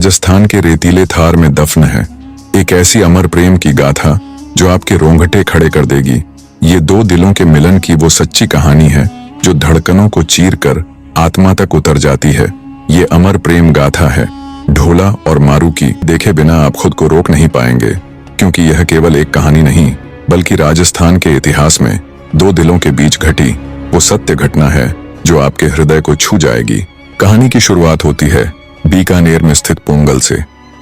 राजस्थान के रेतीले थार में दफन है एक ऐसी अमर प्रेम की गाथा जो आपके रोंगटे खड़े कर देगी। ये दो दिलों के मिलन की वो सच्ची कहानी है जो धड़कनों को चीर कर आत्मा तक उतर जाती है। ये अमर प्रेम गाथा है ढोला और मारू की। देखे बिना आप खुद को रोक नहीं पाएंगे, क्योंकि यह केवल एक कहानी नहीं बल्कि राजस्थान के इतिहास में दो दिलों के बीच घटी वो सत्य घटना है जो आपके हृदय को छू जाएगी। कहानी की शुरुआत होती है बीकानेर में स्थित पूंगल से।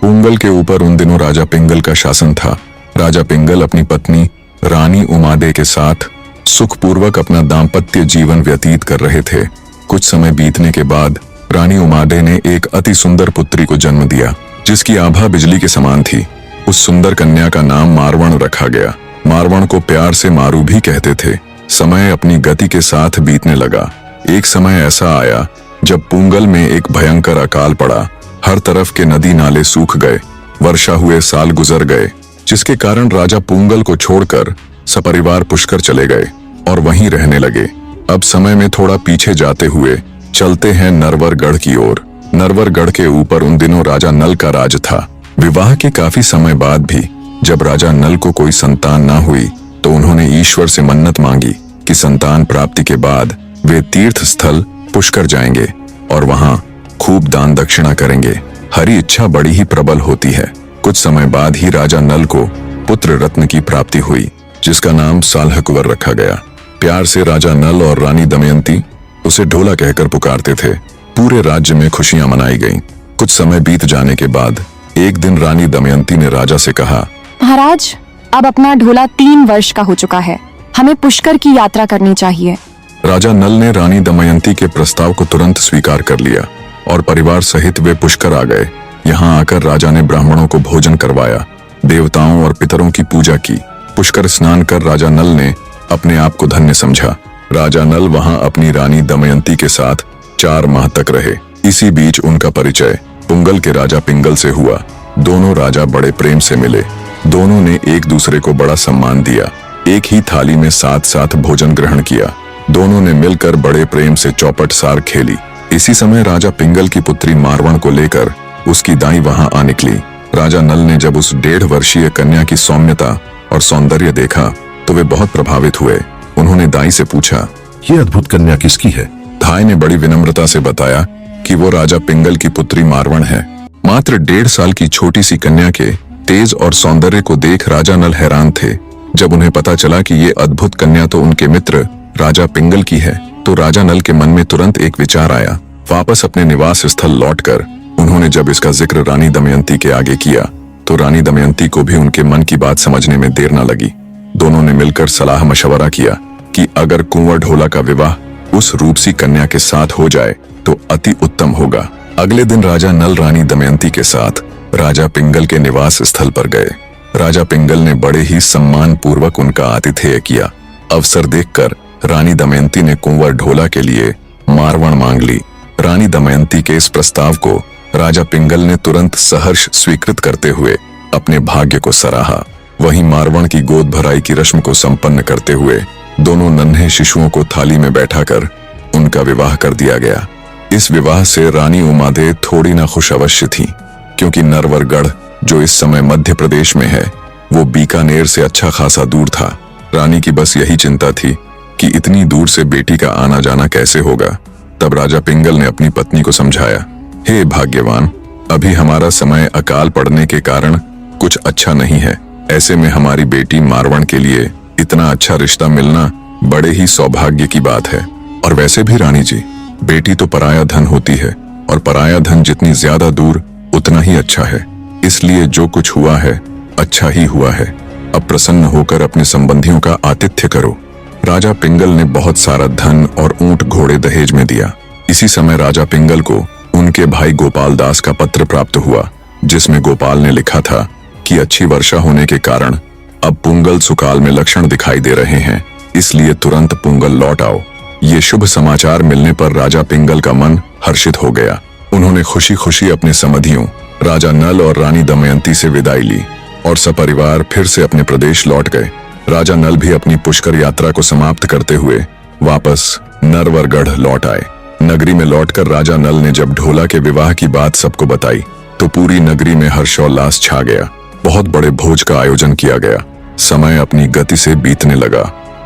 पूंगल के ऊपर उन दिनों राजा पिंगल का शासन था। राजा पिंगल अपनी पत्नी रानी उमादे के साथ सुखपूर्वक अपना दाम्पत्य जीवन व्यतीत कर रहे थे। कुछ समय बीतने के बाद रानी उमादे ने एक अति सुंदर पुत्री को जन्म दिया जिसकी आभा बिजली के समान थी। उस सुंदर कन्या का नाम मारवण रखा गया। मारवण को प्यार से मारू भी कहते थे। समय अपनी गति के साथ बीतने लगा। एक समय ऐसा आया जब पूंगल में एक भयंकर अकाल पड़ा। हर तरफ के नदी नाले सूख गए। वर्षा हुए साल गुजर गए, जिसके कारण राजा पूंगल को छोड़कर सपरिवार पुष्कर चले गए और वहीं रहने लगे। अब समय में थोड़ा पीछे जाते हुए चलते हैं नरवरगढ़ की ओर। नरवरगढ़ के ऊपर उन दिनों राजा नल का राज था। विवाह के काफी समय बाद भी जब राजा नल को कोई संतान ना हुई तो उन्होंने ईश्वर से मन्नत मांगी कि संतान प्राप्ति के बाद वे तीर्थ स्थल पुष्कर जाएंगे और वहां खूब दान दक्षिणा करेंगे। हरी इच्छा बड़ी ही प्रबल होती है। कुछ समय बाद ही राजा नल को पुत्र रत्न की प्राप्ति हुई, जिसका नाम सालहकुंवर रखा गया। प्यार से राजा नल और रानी दमयंती उसे ढोला कहकर पुकारते थे। पूरे राज्य में खुशियां मनाई गईं। कुछ समय बीत जाने के बाद एक दिन रानी दमयंती ने राजा से कहा, महाराज, अब अपना ढोला 3 वर्ष का हो चुका है। हमें पुष्कर की यात्रा करनी चाहिए। राजा नल ने रानी दमयंती के प्रस्ताव को तुरंत स्वीकार कर लिया और परिवार सहित वे पुष्कर आ गए। यहाँ आकर राजा ने ब्राह्मणों को भोजन करवाया, देवताओं और पितरों की पूजा की। पुष्कर स्नान कर राजा नल ने अपने आप को धन्य समझा। राजा नल वहाँ अपनी रानी दमयंती के साथ 4 माह तक रहे। इसी बीच उनका परिचय पुंगल के राजा पिंगल से हुआ। दोनों राजा बड़े प्रेम से मिले। दोनों ने एक दूसरे को बड़ा सम्मान दिया। एक ही थाली में साथ साथ भोजन ग्रहण किया। दोनों ने मिलकर बड़े प्रेम से चौपट सार खेली। इसी समय राजा पिंगल की पुत्री मारवण को लेकर उसकी दाई वहां आ निकली। राजा नल ने जब उस 1.5 वर्षीय कन्या की सौम्यता और सौंदर्य देखा तो वे बहुत प्रभावित हुए। उन्होंने दाई से पूछा, ये अद्भुत कन्या किसकी है? दाई ने बड़ी विनम्रता से बताया कि वो राजा पिंगल की पुत्री मारवण है। मात्र 1.5 साल की छोटी सी कन्या के तेज और सौंदर्य को देख राजा नल हैरान थे। जब उन्हें पता चला कि ये अद्भुत कन्या तो उनके मित्र राजा पिंगल की है, तो राजा नल के मन में तुरंत एक विचार आया। वापस अपने निवास स्थल लौटकर उन्होंने जब इसका जिक्र रानी दमयंती के आगे किया तो रानी दमयंती को भी उनके मन की बात समझने में देर न लगी। दोनों ने मिलकर सलाह मशवरा किया कि अगर कुंवर ढोला का विवाह उस रूपसी कन्या के साथ हो जाए तो अति उत्तम होगा। अगले दिन राजा नल रानी दमयंती के साथ राजा पिंगल के निवास स्थल पर गए। राजा पिंगल ने बड़े ही सम्मान पूर्वक उनका आतिथेय किया। अवसर देखकर रानी दमयंती ने कुंवर ढोला के लिए मारवण मांग ली। रानी दमयंती के इस प्रस्ताव को राजा पिंगल ने तुरंत सहर्ष स्वीकृत करते हुए अपने भाग्य को सराहा। वहीं मारवण की गोद भराई की रस्म को संपन्न करते हुए दोनों नन्हे शिशुओं को थाली में बैठाकर उनका विवाह कर दिया गया। इस विवाह से रानी उमादे थोड़ी ना खुश अवश्य थी, क्योंकि नरवरगढ़ जो इस समय मध्य प्रदेश में है वो बीकानेर से अच्छा खासा दूर था। रानी की बस यही चिंता थी कि इतनी दूर से बेटी का आना जाना कैसे होगा। तब राजा पिंगल ने अपनी पत्नी को समझाया, हे भाग्यवान, अभी हमारा समय अकाल पड़ने के कारण कुछ अच्छा नहीं है। ऐसे में हमारी बेटी मारवण के लिए इतना अच्छा रिश्ता मिलना बड़े ही सौभाग्य की बात है। और वैसे भी रानी जी, बेटी तो पराया धन होती है और पराया धन जितनी ज्यादा दूर उतना ही अच्छा है। इसलिए जो कुछ हुआ है अच्छा ही हुआ है। अब प्रसन्न होकर अपने संबंधियों का आतिथ्य करो। राजा पिंगल ने बहुत सारा धन और ऊंट घोड़े दहेज में दिया। इसी समय राजा पिंगल को उनके भाई गोपाल दास का पत्र प्राप्त हुआ, जिसमें गोपाल ने लिखा था कि अच्छी वर्षा होने के कारण अब पुंगल सुकाल में लक्षण दिखाई दे रहे हैं, इसलिए तुरंत पुंगल लौट आओ। ये शुभ समाचार मिलने पर राजा पिंगल का मन हर्षित हो गया। उन्होंने खुशी खुशी अपने समधियों राजा नल और रानी दमयंती से विदाई ली और सपरिवार फिर से अपने प्रदेश लौट गए। राजा नल भी अपनी पुष्कर यात्रा को समाप्त करते हुए वापस नरवरगढ़ लौट आए। नगरी में लौटकर राजा नल ने जब ढोला के विवाह की बात सबको बताई तो पूरी नगरी में हर्षोल्लास छा गया। बहुत बड़े भोज का आयोजन किया गया। समय अपनी गति से बीतने लगा।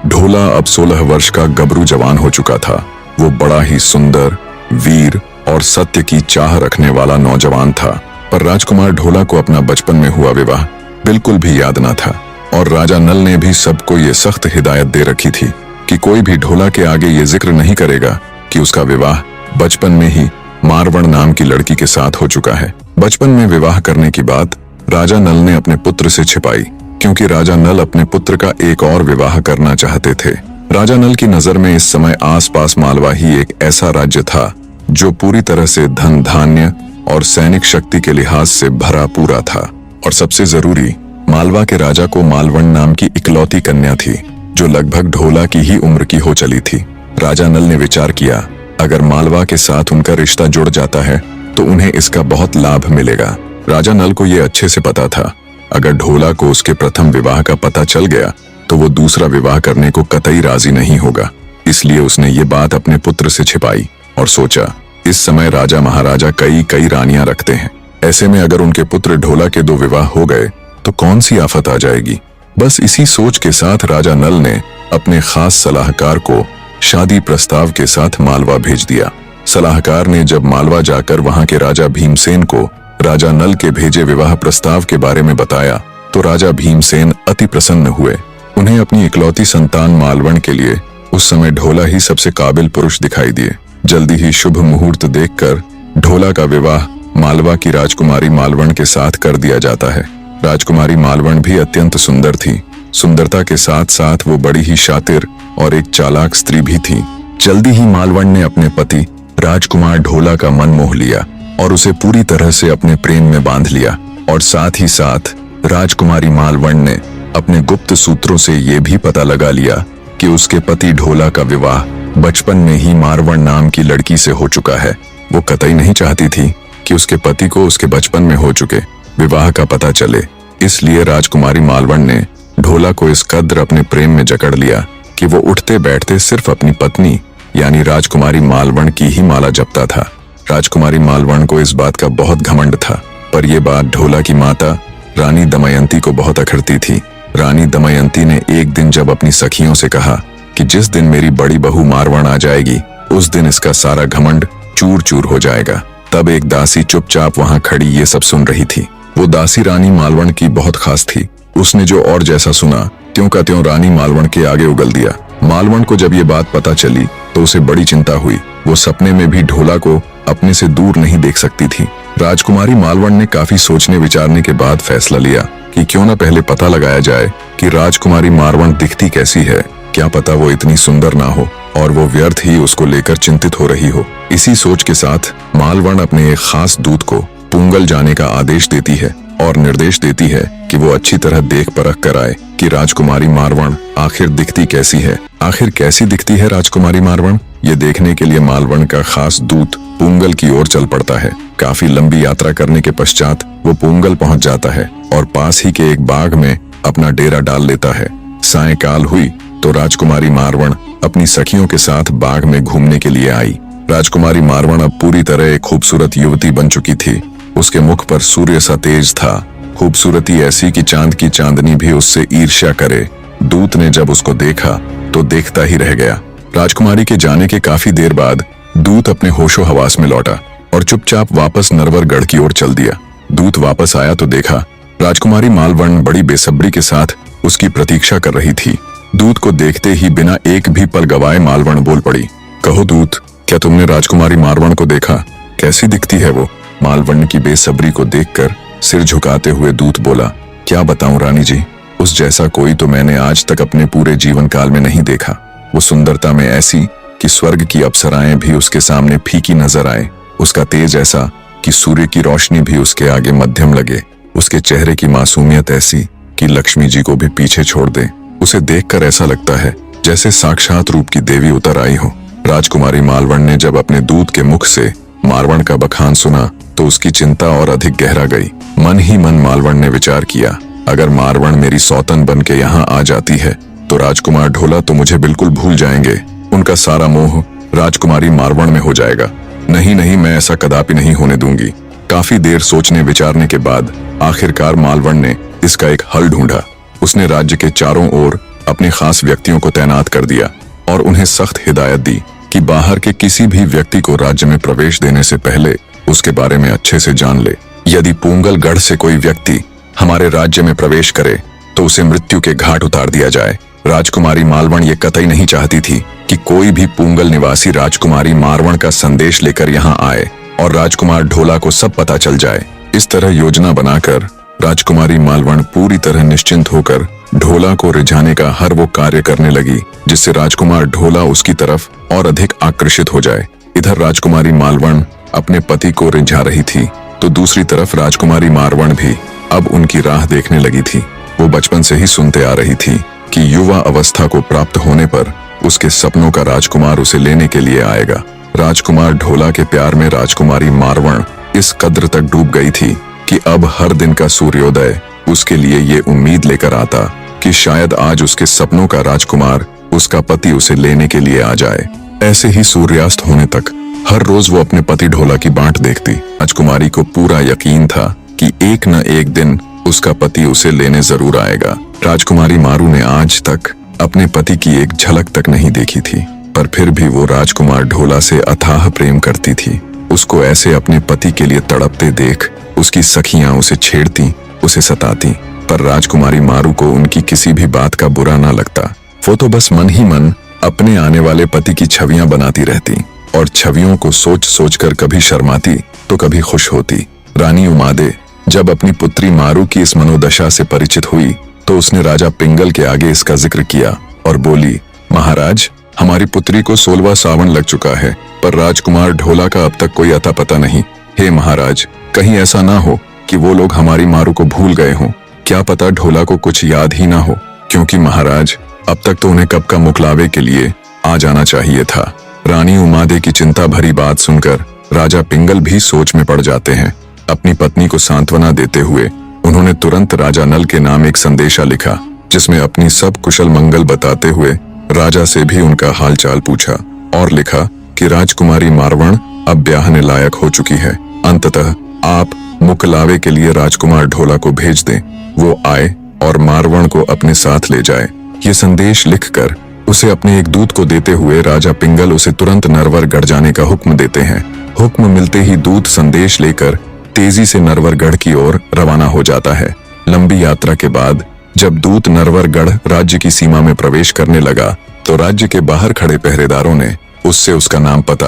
ढोला अब 16 वर्ष का गबरू जवान हो चुका था। वो बड़ा ही सुंदर, वीर और सत्य की चाह रखने वाला नौजवान था। पर राजकुमार ढोला को अपना बचपन में हुआ विवाह बिल्कुल भी याद ना था और राजा नल ने भी सबको ये सख्त हिदायत दे रखी थी कि कोई भी ढोला के आगे ये जिक्र नहीं करेगा कि उसका विवाह बचपन में ही मारवण नाम की लड़की के साथ हो चुका है। बचपन में विवाह करने की बात राजा नल ने अपने पुत्र से छिपाई, क्योंकि राजा नल अपने पुत्र का एक और विवाह करना चाहते थे। राजा नल की नजर में इस समय आसपास मालवा ही एक ऐसा राज्य था जो पूरी तरह से धन धान्य और सैनिक शक्ति के लिहाज से भरा पूरा था। और सबसे जरूरी, मालवा के राजा को मालवण नाम की इकलौती कन्या थी जो लगभग ढोला की ही उम्र की हो चली थी। राजा नल ने विचार किया, अगर मालवा के साथ उनका रिश्ता जुड़ जाता है तो उन्हें इसका बहुत लाभ मिलेगा। राजा नल को यह अच्छे से पता था, अगर ढोला को उसके प्रथम विवाह का पता चल गया तो वो दूसरा विवाह करने को कतई राजी नहीं होगा। इसलिए उसने ये बात अपने पुत्र से छिपाई और सोचा, इस समय राजा महाराजा कई रानियां रखते हैं। ऐसे में अगर उनके पुत्र ढोला के 2 विवाह हो गए तो कौन सी आफत आ जाएगी। बस इसी सोच के साथ राजा नल ने अपने खास सलाहकार को शादी प्रस्ताव के साथ मालवा भेज दिया। सलाहकार ने जब मालवा जाकर वहां के राजा भीमसेन को राजा नल के भेजे विवाह प्रस्ताव के बारे में बताया तो राजा भीमसेन अति प्रसन्न हुए। उन्हें अपनी इकलौती संतान मालवण के लिए उस समय ढोला ही सबसे काबिल पुरुष दिखाई दिए। जल्दी ही शुभ मुहूर्त देखकर ढोला का विवाह मालवा की राजकुमारी मालवण के साथ कर दिया जाता है। राजकुमारी मालवण भी अत्यंत सुंदर थी। सुंदरता के साथ साथ वो बड़ी ही शातिर और एक चालाक स्त्री भी थी। जल्दी ही मालवण ने अपने पति राजकुमार ढोला का मन मोह लिया और उसे पूरी तरह से अपने प्रेम में बांध लिया। और साथ ही साथ राजकुमारी मालवण ने अपने गुप्त सूत्रों से ये भी पता लगा लिया कि उसके पति ढोला का विवाह बचपन में ही मारवण नाम की लड़की से हो चुका है। वो कतई नहीं चाहती थी कि उसके पति को उसके बचपन में हो चुके विवाह का पता चले। इसलिए राजकुमारी मालवण ने ढोला को इस कद्र अपने प्रेम में जकड़ लिया कि वो उठते बैठते सिर्फ अपनी पत्नी यानी राजकुमारी मालवण की ही माला जपता था। राजकुमारी मालवण को इस बात का बहुत घमंड था, पर यह बात ढोला की माता रानी दमयंती को बहुत अखरती थी। रानी दमयंती ने एक दिन जब अपनी सखियों से कहा कि जिस दिन मेरी बड़ी बहू मारवण आ जाएगी उस दिन इसका सारा घमंड चूर चूर हो जाएगा। तब एक दासी चुपचाप वहां खड़ी ये सब सुन रही थी। वो दासी रानी मालवण की बहुत खास थी। उसने जो और जैसा सुना त्यों का त्यों रानी मालवण के आगे उगल दिया। मालवण को जब ये बात पता चली तो उसे बड़ी चिंता हुई। वो सपने में भी ढोला को अपने से दूर नहीं देख सकती थी। राजकुमारी मालवण ने काफी सोचने विचारने के बाद फैसला लिया कि क्यों न पहले पता लगाया जाए कि राजकुमारी मालवण दिखती कैसी है। क्या पता वो इतनी सुंदर ना हो और वो व्यर्थ ही उसको लेकर चिंतित हो रही हो। इसी सोच के साथ मालवण अपने एक खास दूत को पुंगल जाने का आदेश देती है और निर्देश देती है कि वो अच्छी तरह देख परख कर आए कि राजकुमारी मालवण आखिर दिखती कैसी है। आखिर कैसी दिखती है राजकुमारी मालवण, ये देखने के लिए मालवण का खास दूत पुंगल की ओर चल पड़ता है। काफी लंबी यात्रा करने के पश्चात वो पुंगल पहुंच जाता है और पास ही के एक बाग में अपना डेरा डाल लेता है। सायंकाल हुई तो राजकुमारी मालवण अपनी सखियों के साथ बाग में घूमने के लिए आई। राजकुमारी मालवण अब पूरी तरह एक खूबसूरत युवती बन चुकी थी। उसके मुख पर सूर्य सा तेज था, खूबसूरती ऐसी कि चांद की चांदनी भी उससे ईर्ष्या करे। दूत ने जब उसको देखा तो देखता ही रह गया। राजकुमारी के जाने के काफी देर बाद दूत अपने होशो हवास में लौटा और चुपचाप वापस नरवरगढ़ की ओर चल दिया। दूत वापस आया तो देखा राजकुमारी मालवण बड़ी बेसब्री के साथ उसकी प्रतीक्षा कर रही थी। दूत को देखते ही बिना एक भी पल गवाए मालवण बोल पड़ी, कहो दूत, क्या तुमने राजकुमारी मालवण को देखा? कैसी दिखती है वो? मालवण की बेसब्री को देखकर सिर झुकाते हुए दूत बोला, क्या बताऊं रानी जी, उस जैसा कोई तो मैंने आज तक अपने पूरे जीवन काल में नहीं देखा। वो सुंदरता में ऐसी कि स्वर्ग की अप्सराएं भी उसके सामने फीकी नजर आए। उसका तेज ऐसा कि सूर्य की रोशनी भी उसके आगे मध्यम लगे। उसके चेहरे की मासूमियत ऐसी कि लक्ष्मी जी को भी पीछे छोड़ दे। उसे देखकर ऐसा लगता है जैसे साक्षात रूप की देवी उतर आई हो। राजकुमारी मालवण ने जब अपने दूत के मुख से मालवण का बखान सुना तो उसकी चिंता और अधिक गहरा गई। मन ही मन मालवण ने विचार किया, अगर मालवण मेरी सौतन बन के यहाँ आ जाती है तो राजकुमार ढोला तो मुझे बिल्कुल भूल जाएंगे। उनका सारा मोह राजकुमारी मालवण में हो जाएगा। नहीं नहीं, मैं ऐसा कदापि नहीं होने दूंगी। काफी देर सोचने विचारने के बाद आखिरकार मालवण ने इसका एक हल ढूंढा। उसने राज्य के चारों ओर अपने खास व्यक्तियों को तैनात कर दिया और उन्हें सख्त हिदायत दी कि बाहर के किसी भी व्यक्ति को राज्य में प्रवेश देने से पहले उसके बारे में अच्छे से जान ले। यदि पूंगल गढ़ से कोई व्यक्ति हमारे राज्य में प्रवेश करे तो उसे मृत्यु के घाट उतार दिया जाए। राजकुमारी मालवण ये कतई नहीं चाहती थी कि कोई भी पूंगल निवासी राजकुमारी मारवण का संदेश लेकर यहाँ आए और राजकुमार ढोला को सब पता चल जाए। इस तरह योजना बनाकर राजकुमारी मालवण पूरी तरह निश्चिंत होकर ढोला को रिझाने का हर वो कार्य करने लगी जिससे राजकुमार ढोला उसकी तरफ और अधिक आकर्षित हो जाए। इधर राजकुमारी मालवण अपने पति को रिझा रही थी तो दूसरी तरफ राजकुमारी मारवण भी अब उनकी राह देखने लगी थी। वो बचपन से ही सुनते आ रही थी कि युवा अवस्था को प्राप्त होने पर उसके सपनों का राजकुमार उसे लेने के लिए आएगा। राजकुमार ढोला के प्यार में राजकुमारी मारवण इस कद्र तक डूब गई थी कि अब हर दिन का सूर्योदय उसके लिए ये उम्मीद लेकर आता कि शायद आज उसके सपनों का राजकुमार उसका पति उसे लेने के लिए आ जाए। ऐसे ही सूर्यास्त होने तक हर रोज वो अपने पति ढोला की बाट देखती। राजकुमारी को पूरा यकीन था कि एक न एक दिन उसका पति उसे लेने जरूर आएगा। राजकुमारी मारू ने आज तक अपने पति की एक झलक तक नहीं देखी थी, पर फिर भी वो राजकुमार ढोला से अथाह प्रेम करती थी। उसको ऐसे अपने पति के लिए तड़पते देख उसकी सखियां उसे छेड़ती, उसे सताती, पर राजकुमारी मारू को उनकी किसी भी बात का बुरा ना लगता। वो तो बस मन ही मन अपने आने वाले पति की छवियां बनाती रहती और छवियों को सोच सोच कर कभी शर्माती तो कभी खुश होती। रानी उमादे जब अपनी पुत्री मारू की इस मनोदशा से परिचित हुई तो उसने राजा पिंगल के आगे इसका जिक्र किया और बोली, महाराज, हमारी पुत्री को 16वां सावन लग चुका है, पर राजकुमार ढोला का अब तक कोई अता पता नहीं। हे महाराज, कहीं ऐसा ना हो कि वो लोग हमारी मारू को भूल गए हों। क्या पता ढोला को कुछ याद ही ना हो, क्योंकि महाराज अब तक तो उन्हें कब का मुकलावे के लिए आ जाना चाहिए था। रानी उमादे की चिंता भरी बात सुनकर राजा पिंगल भी सोच में पड़ जाते हैं। अपनी पत्नी को सांत्वना देते हुए उन्होंने तुरंत राजा नल के नाम एक संदेशा लिखा जिसमें अपनी सब कुशल मंगल बताते हुए राजा से भी उनका हालचाल पूछा और लिखा कि राजकुमारी मारवण अब ब्याहने लायक हो चुकी है। अंततः आप मुकलावे के लिए राजकुमार ढोला को भेज दें, वो आए और मारवण को अपने साथ ले जाए। ये संदेश लिखकर उसे अपने एक दूत को देते हुए राजा पिंगल उसे तुरंत नरवरगढ़ जाने का हुक्म देते हैं। हुक्म मिलते ही दूत संदेश लेकर तेजी से नरवरगढ़ की ओर रवाना हो जाता है। लंबी यात्रा के बाद जब दूत नरवरगढ़ राज्य की सीमा में प्रवेश करने लगा तो राज्य के बाहर खड़े पहरेदारों ने उससे उसका नाम, पता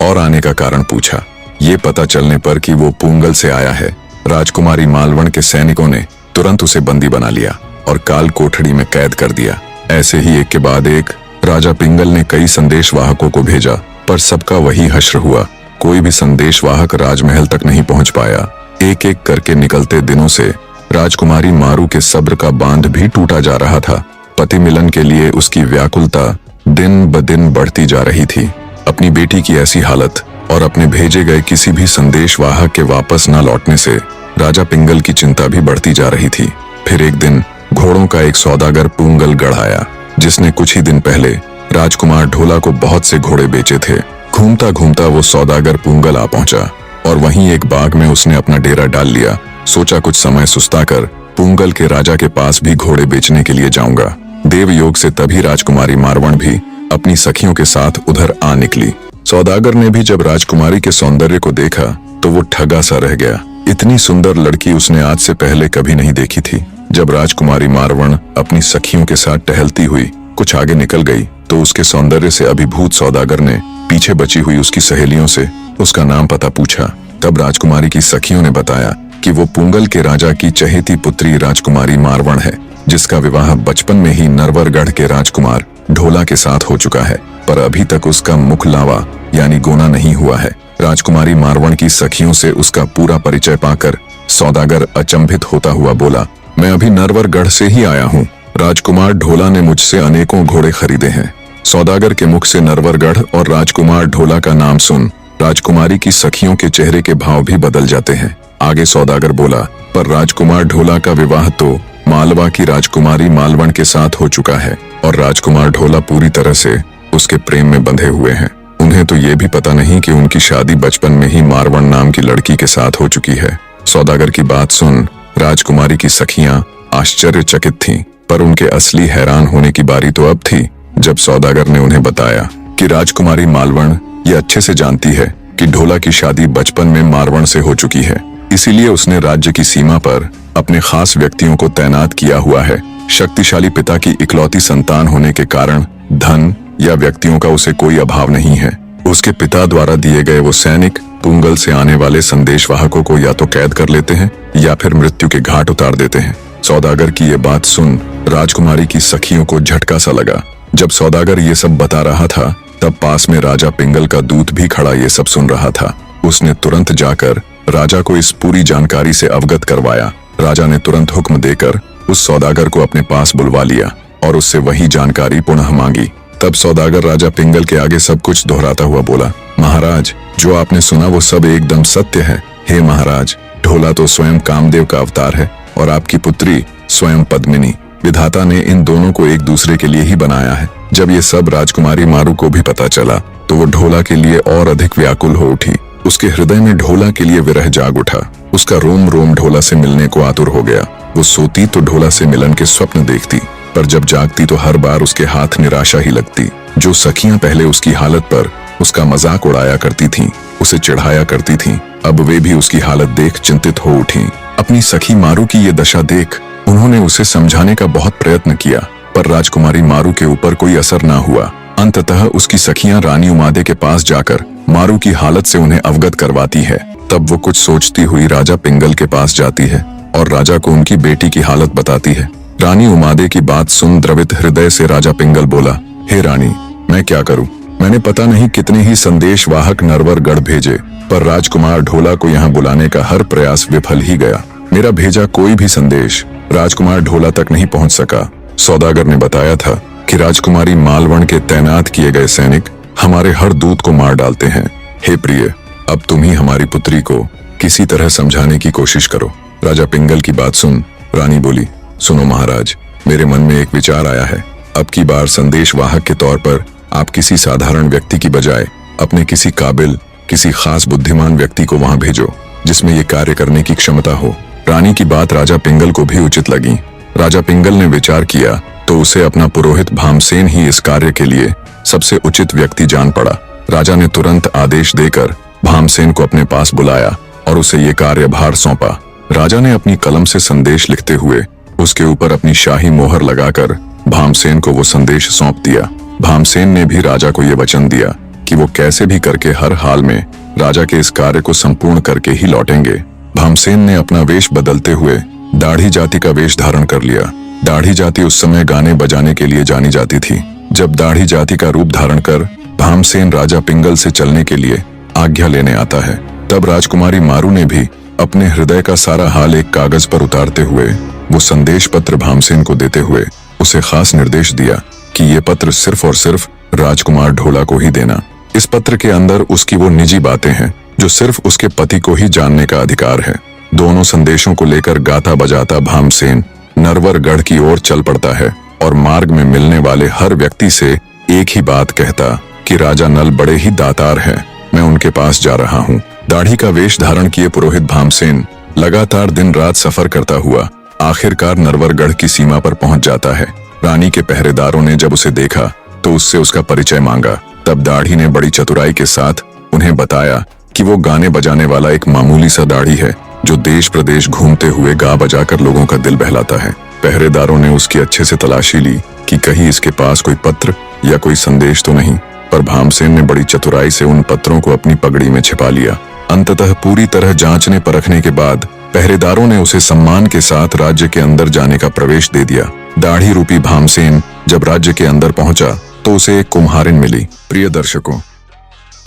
और आने का कारण पूछा। ये पता चलने पर कि वो पूंगल से आया है, राजकुमारी मालवण के सैनिकों ने तुरंत उसे बंदी बना लिया और काल कोठड़ी में कैद कर दिया। ऐसे ही एक के बाद एक राजा पिंगल ने कई संदेशवाहकों को भेजा, पर सबका वही हश्र हुआ। कोई भी संदेशवाहक राजमहल तक नहीं पहुंच पाया। एक एक करके निकलते दिनों से राजकुमारी मारू के सब्र का बांध भी टूटा जा रहा था। पति मिलन के लिए उसकी व्याकुलता दिन ब दिन बढ़ती जा रही थी। अपनी बेटी की ऐसी हालत और अपने भेजे गए किसी भी संदेशवाहक के वापस न लौटने से राजा पिंगल की चिंता भी बढ़ती जा रही थी। फिर एक दिन घोड़ों का एक सौदागर पूंगल गढ़ आया, जिसने कुछ ही दिन पहले राजकुमार ढोला को बहुत से घोड़े बेचे थे। घूमता घूमता वो सौदागर पूंगल आ पहुंचा और वहीं एक बाग में उसने अपना डेरा डाल लिया। सोचा कुछ समय सुस्ताकर पूंगल के राजा के पास भी घोड़े बेचने के लिए जाऊंगा। देवयोग से तभी राजकुमारी मारवण भी अपनी सखियों के साथ उधर आ निकली। सौदागर ने भी जब राजकुमारी के सौंदर्य को देखा तो वो ठगा सा रह गया। इतनी सुंदर लड़की उसने आज से पहले कभी नहीं देखी थी। जब राजकुमारी मारवण अपनी सखियों के साथ टहलती हुई कुछ आगे निकल गई तो उसके सौंदर्य से अभिभूत सौदागर ने पीछे बची हुई उसकी सहेलियों से उसका नाम पता पूछा। तब राजकुमारी की सखियों ने बताया कि वो पूंगल के राजा की चहेती पुत्री राजकुमारी मारवण है, जिसका विवाह बचपन में ही नरवरगढ़ के राजकुमार ढोला के साथ हो चुका है, पर अभी तक उसका मुखलावा यानी गोना नहीं हुआ है। राजकुमारी मारवण की सखियों से उसका पूरा परिचय पाकर सौदागर अचंभित होता हुआ बोला, मैं अभी नरवरगढ़ से ही आया हूँ। राजकुमार ढोला ने मुझसे अनेकों घोड़े खरीदे हैं। सौदागर के मुख से नरवरगढ़ और राजकुमार ढोला का नाम सुन राजकुमारी की सखियों के चेहरे के भाव भी बदल जाते हैं। आगे सौदागर बोला, पर राजकुमार ढोला का विवाह तो मालवा की राजकुमारी मालवण के साथ हो चुका है और राजकुमार ढोला पूरी तरह से उसके प्रेम में बंधे हुए हैं। उन्हें तो ये भी पता नहीं कि उनकी शादी बचपन में ही मारवण नाम की लड़की के साथ हो चुकी है। सौदागर की बात सुन राजकुमारी की सखियां आश्चर्यचकित थीं, पर उनके असली हैरान होने की बारी तो अब थी जब सौदागर ने उन्हें बताया कि राजकुमारी मालवण ये अच्छे से जानती है कि ढोला की शादी बचपन में मारवण से हो चुकी है। इसीलिए उसने राज्य की सीमा पर अपने खास व्यक्तियों को तैनात किया हुआ है। शक्तिशाली पिता की इकलौती संतान होने के कारण धन या व्यक्तियों का उसे कोई अभाव नहीं है। उसके पिता द्वारा दिए गए वो सैनिक पुंगल से आने वाले संदेशवाहकों को या तो कैद कर लेते हैं या फिर मृत्यु के घाट उतार देते हैं। सौदागर की ये बात सुन राजकुमारी की सखियों को झटका सा लगा। जब सौदागर ये सब बता रहा था तब पास में राजा पिंगल का दूत भी खड़ा ये सब सुन रहा था। उसने तुरंत जाकर राजा को इस पूरी जानकारी से अवगत करवाया। राजा ने तुरंत हुक्म देकर उस सौदागर को अपने पास बुलवा लिया और उससे वही जानकारी पुनः मांगी। तब सौदागर राजा पिंगल के आगे सब कुछ दोहराता हुआ बोला, महाराज, जो आपने सुना वो सब एकदम सत्य है। हे महाराज, ढोला तो स्वयं कामदेव का अवतार है और आपकी पुत्री स्वयं पद्मिनी। विधाता ने इन दोनों को एक दूसरे के लिए ही बनाया है। जब ये सब राजकुमारी मारू को भी पता चला तो वो ढोला के लिए और अधिक व्याकुल हो उठी। उसके हृदय में ढोला के लिए विरह जाग उठा। उसका रोम रोम ढोला से मिलने को आतुर हो गया। वो सोती तो ढोला से मिलन के स्वप्न देखती, पर जब जागती तो हर बार उसके हाथ निराशा ही लगती। जो सखियां पहले उसकी हालत पर उसका मजाक उड़ाया करती थीं, उसे चिढ़ाया करती थीं, अब वे भी उसकी हालत देख चिंतित हो उठीं। अपनी सखी मारू की ये दशा देख उन्होंने उसे समझाने का बहुत प्रयत्न किया, पर राजकुमारी मारू के ऊपर कोई असर न हुआ। अंततः उसकी सखियां रानी उमादे के पास जाकर मारू की हालत से उन्हें अवगत करवाती है। तब वो कुछ सोचती हुई राजा पिंगल के पास जाती है और राजा को उनकी बेटी की हालत बताती है। रानी उमादे की बात सुन द्रवित हृदय से राजा पिंगल बोला, हे रानी, मैं क्या करूं? मैंने पता नहीं कितने ही संदेशवाहक नरवर गढ़ भेजे, पर राजकुमार ढोला को यहाँ बुलाने का हर प्रयास विफल ही गया। मेरा भेजा कोई भी संदेश राजकुमार ढोला तक नहीं पहुंच सका। सौदागर ने बताया था कि राजकुमारी मालवण के तैनात किए गए सैनिक हमारे हर दूत को मार डालते हैं। हे प्रिय, अब तुम ही हमारी पुत्री को किसी तरह समझाने की कोशिश करो। राजा पिंगल की बात सुन रानी बोली, सुनो महाराज, मेरे मन में एक विचार आया है। अब की बार संदेशवाहक के तौर पर आप किसी साधारण व्यक्ति की बजाय अपने किसी काबिल, किसी खास बुद्धिमान व्यक्ति को वहां भेजो जिसमें ये कार्य करने की क्षमता हो। रानी की बात राजा पिंगल को भी उचित लगी। राजा पिंगल ने विचार किया तो उसे अपना पुरोहित भामसेन ही इस कार्य के लिए सबसे उचित व्यक्ति जान पड़ा। राजा ने तुरंत आदेश देकर भामसेन को अपने पास बुलाया और उसे ये कार्यभार सौंपा। राजा ने अपनी कलम से संदेश लिखते हुए उसके ऊपर अपनी शाही मोहर लगाकर भामसेन को वो संदेश सौंप दिया। भामसेन ने भी राजा को ये वचन दिया कि वो कैसे भी करके हर हाल में राजा के इस कार्य को संपूर्ण करके ही लौटेंगे। भामसेन ने अपना वेश बदलते हुए दाढ़ी जाति का वेश धारण कर लिया। दाढ़ी जाति उस समय गाने बजाने के लिए जानी जाती थी। जब दाढ़ी जाति का रूप धारण कर भामसेन राजा पिंगल से चलने के लिए आज्ञा लेने आता है, तब राजकुमारी मारू ने भी अपने हृदय का सारा हाल एक कागज पर उतारते हुए वो संदेश पत्र भामसेन को देते हुए उसे खास निर्देश दिया कि ये पत्र सिर्फ और सिर्फ राजकुमार ढोला को ही देना। इस पत्र के अंदर उसकी वो निजी बातें हैं जो सिर्फ उसके पति को ही जानने का अधिकार है। दोनों संदेशों को लेकर गाता बजाता भामसेन नरवरगढ़ की ओर चल पड़ता है और मार्ग में मिलने वाले हर व्यक्ति से एक ही बात कहता कि राजा नल बड़े ही दातार हैं, मैं उनके पास जा रहा हूँ। दाढ़ी का वेश धारण किए पुरोहित भामसेन लगातार दिन रात सफर करता हुआ आखिरकार नरवरगढ़ की सीमा पर पहुंच जाता है। रानी के पहरेदारों ने जब उसे देखा तो उससे उसका परिचय मांगा। तब दाढ़ी ने बड़ी चतुराई के साथ उन्हें बताया कि वो गाने बजाने वाला एक मामूली सा दाढ़ी है जो देश प्रदेश घूमते हुए गा बजाकर लोगों का दिल बहलाता है। पहरेदारों ने उसकी अच्छे से तलाशी ली कि कहीं इसके पास कोई पत्र या कोई संदेश तो नहीं, पर भामसेन ने बड़ी चतुराई से उन पत्रों को अपनी पगड़ी में छिपा लिया। अंततः पूरी तरह जांचने परखने के बाद पहरेदारों ने उसे सम्मान के साथ राज्य के अंदर जाने का प्रवेश दे दिया। दाढ़ी रूपी भामसेन जब राज्य के अंदर पहुंचा तो उसे एक कुम्हारिन मिली। प्रिय दर्शकों,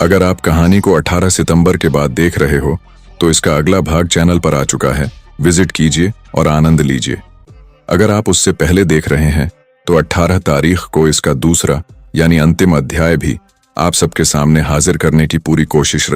अगर आप कहानी को 18 सितंबर के बाद देख रहे हो तो इसका अगला भाग चैनल पर आ चुका है, विजिट कीजिए और आनंद लीजिए। अगर आप उससे पहले देख रहे हैं तो 18 तारीख को इसका दूसरा यानी अंतिम अध्याय भी आप सबके सामने हाजिर करने की पूरी कोशिश